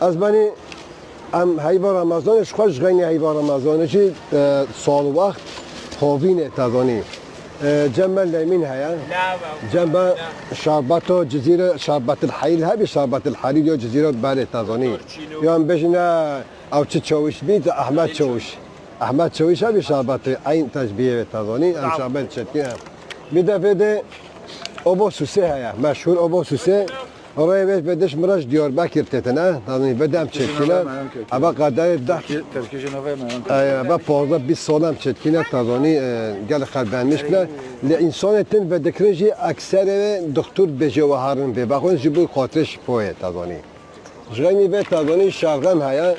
از بنی ام هیوا رمضانش خوش غنی هیوا رمضانشی سال وقت خوابینه تازانی جنب لیمین هیا جنب شربت و جزیره شربت الحیل هبی شربت الحریر یا جزیره بره تازانی یا هم بجنه او چه چوش بید احمد چوش احمد چوش هبی شربت این تشبیه تازانی ام شربت چتکی هم بیده بیده ابو سوسه هیا مشهور ابو سوسه oraya beş mıraj diyor bakir tetene tazani bedem çetkine ama kadar da ama fazla bir solam çetkine tazani gel kalbenmişler le insan etin ve dekreji akser ve doktor bejevaharın be bakın jibu xatirş poe tazani jgani ve tazani şargam haya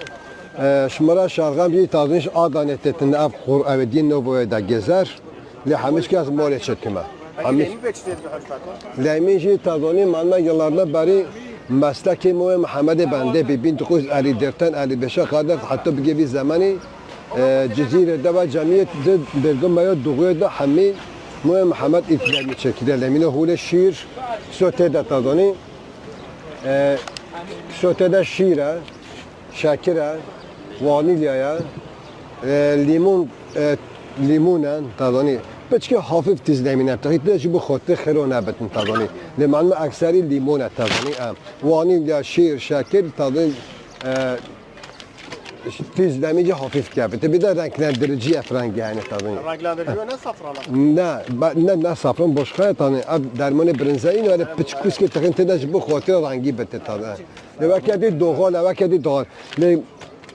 şmara şargam bir tazani adanet etin ab khur avdin no boye da gezer le hamiş ki az mole çetkime لیمینجی تازانی من یلارنا بری مسلک مو محمد بنده ببین تو خوش علی درتن علی بشه قادر حتی بگی بی زمانی جزیره دوا جمعیت برگم باید دوغوی دا همی مو محمد ایتلامی چکیده لیمینه هول شیر سوته دا تازانی سوته دا شیره شکره وانیلیه لیمونه تازانی بچه حافظ تیز لیمونه تاخید داشتی بو خاطر خیرو نبتن تازانی لمن اکثری لیمونه تازانی وانیلیا شیر شکر تازانی تیز لیمونه حافظ کرده بیده رنگلندریci افرنگی yani tazani renglendiriyor ne safralar نه صفران باشخه تازانی اب درمان برنزایی نه ولی پچکوس که تاخید داشتی بو خاطر رنگی بته تازانی لوکیدی دوغال لوکیدی دوغال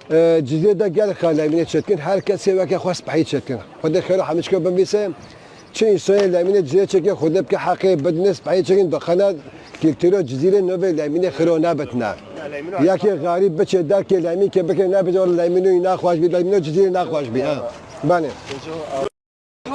جزیره دا گل خاله چتکن هر کسی وقت خواست بحی چتکن خود خیلی همیشه که بمیسه چه انسانی لامینه جزیره چکه خود که حقی بدنس بحی چکن داخل کلتور جزیره نو لامینه خیرو نبتنه یکی غریب بچه در که لامین که بکنه نبجه ولی لامینو نخواش بید لامینو جزیره نخواش بید بله